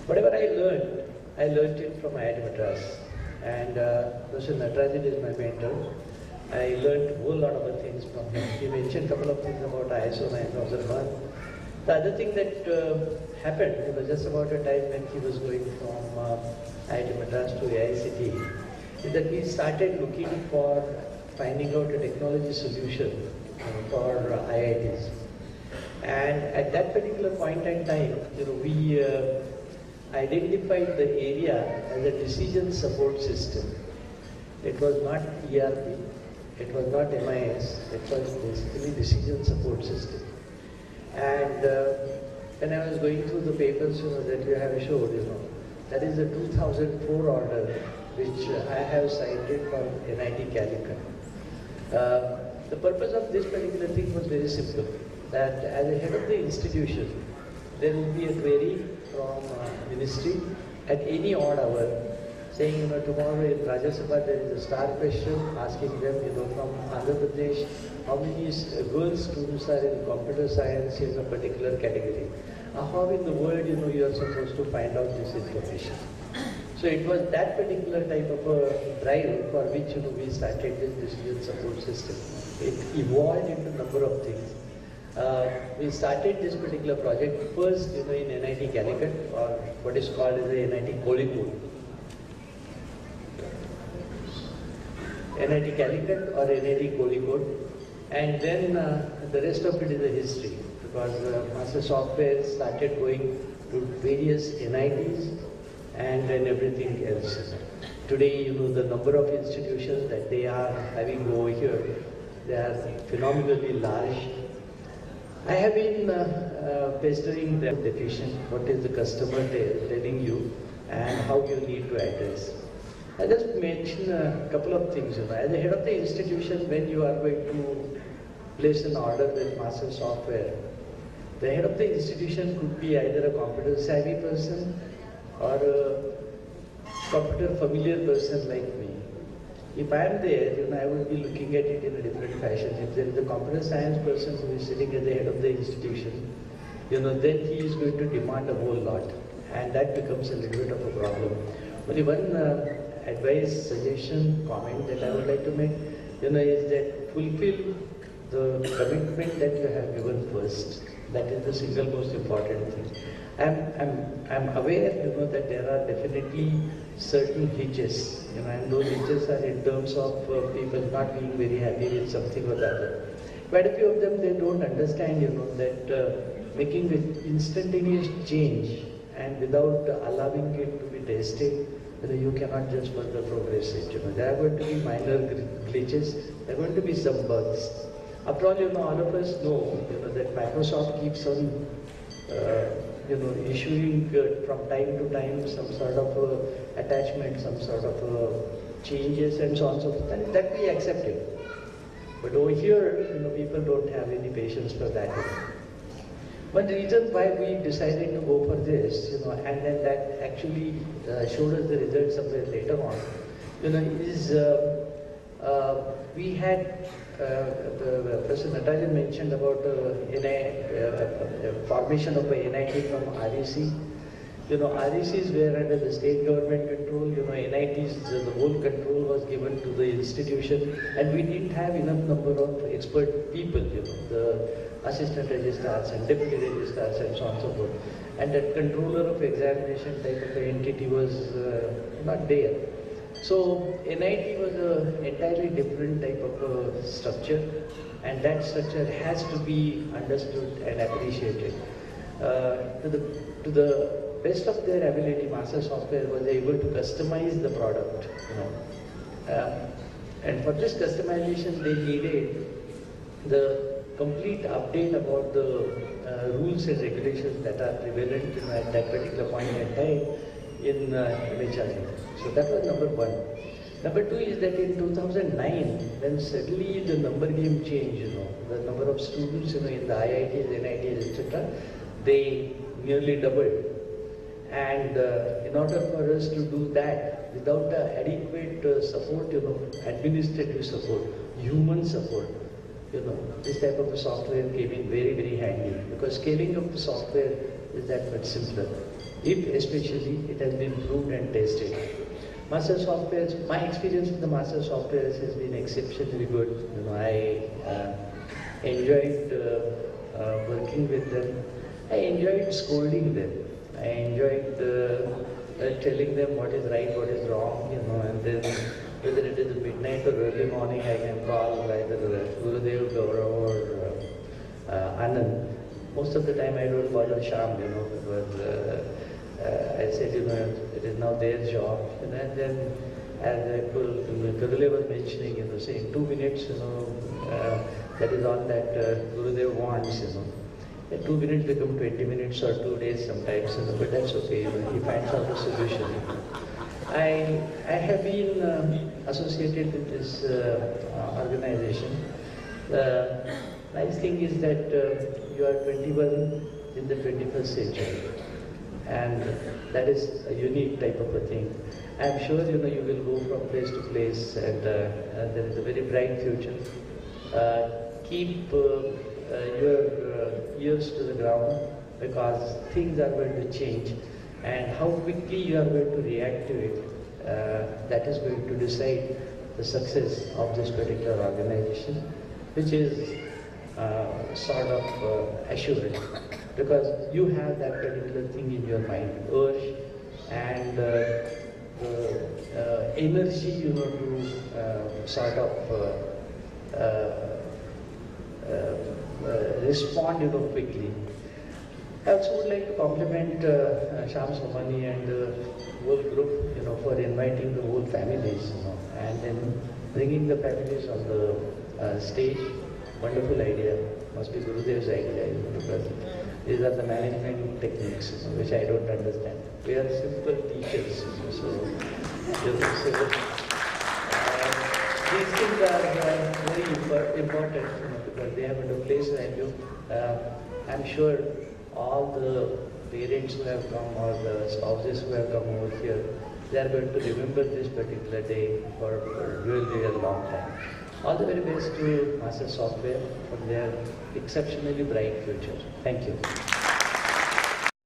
Whatever I learned it from IIT Madras. And Mr. Natarajan is my mentor. I learned a whole lot of other things from him. He mentioned a couple of things about ISO 9001. The other thing that happened, it was just about a time when he was going from IIT Madras to AICT, is that we started looking for finding out a technology solution for IITs. And at that particular point in time, we identified the area as a decision support system. It was not ERP, it was not MIS, it was basically decision support system. And when I was going through the papers that you have showed, that is the 2004 order which I have cited from NIT Calicut. The purpose of this particular thing was very simple, that as a head of the institution, there will be a query from ministry at any odd hour saying, tomorrow in Rajya Sabha there is a star question asking them, from Andhra Pradesh, how many girls students are in computer science in a particular category. How in the world, you are supposed to find out this information. So it was that particular type of a drive for which, we started this decision support system. It evolved into a number of things. We started this particular project first, in NIT Calicut, or what is called as the NIT Kozhikode. NIT Calicut or NIT Kozhikode, and then the rest of it is a history, because Mastersoft started going to various NITs and then everything else. Today, the number of institutions that they are having over here, they are phenomenally large. I have been pestering them deficient, what is the customer telling you and how you need to address. I just mention a couple of things. As a head of the institution, when you are going to place an order with Mastersoft, the head of the institution could be either a computer savvy person or a computer familiar person like me. If I am there, I would be looking at it in a different fashion. If there is a computer science person who is sitting at the head of the institution, then he is going to demand a whole lot, and that becomes a little bit of a problem. Only one advice, suggestion, comment that I would like to make, is that fulfill the commitment that you have given first. That is the single most important thing. I'm aware, that there are definitely certain hitches, and those hitches are in terms of people not being very happy with something or the other. Quite a few of them, they don't understand, that making the instantaneous change and without allowing it to be tested, you cannot just further progress it. There are going to be minor glitches, there are going to be some bugs. After all, all of us know, that Microsoft keeps on, issuing from time to time some sort of attachment, some sort of changes and so on and so forth, and that we accept it. But over here, people don't have any patience for that. One reason why we decided to go for this, and then that actually showed us the results somewhere later on, is we had, Professor Natarajan mentioned about formation of a NIT from REC. RECs were under the state government control, NITs, the whole control was given to the institution, and we didn't have enough number of expert people, the assistant registrars and deputy registrars and so on and so forth. And that controller of examination type of entity was not there. So NIT was an entirely different type of structure, and that structure has to be understood and appreciated. To the best of their ability, Mastersoft was able to customize the product. And for this customization, they needed the complete update about the rules and regulations that are prevalent at that particular point in time in MHRD. So that was number one. Number two is that in 2009, when suddenly the number game changed, the number of students, in the IITs, NITs, etc., they nearly doubled. And in order for us to do that, without the adequate support, administrative support, human support, this type of a software came in very, very handy, because scaling of the software is that much simpler. if especially it has been proved and tested. Master Software, my experience with the Master Software has been exceptionally good. I enjoyed working with them. I enjoyed scolding them. I enjoyed telling them what is right, what is wrong, and then whether it is midnight or early morning, I can call either Gurudev, Gaurav or Anand. Most of the time I don't bother Sham, because I said, it is now their job. And then as Gurudev was mentioning, saying 2 minutes, that is all that Gurudev wants, 2 minutes become 20 minutes or 2 days sometimes, but that's okay, he finds out a solution. I have been associated with this organization. The nice thing is that you are 21 in the 21st century, and that is a unique type of a thing. I'm sure you will go from place to place, and there is a very bright future. Keep your ears to the ground, because things are going to change, and how quickly you are going to react to it, that is going to decide the success of this particular organization, which is sort of assured, because you have that particular thing in your mind, urge and energy, to sort of respond, quickly. I also would like to compliment Sham Somani and the whole group, for inviting the whole families, and then bringing the families on the stage. Wonderful idea. Must be Gurudev's idea, because these are the management techniques, which I don't understand. We are simple teachers, so these things are very important, because they have to place value. I'm sure all the parents who have come, or the spouses who have come over here, they are going to remember this particular day for a really long time. All the very best to Master Software for their exceptionally bright future. Thank you.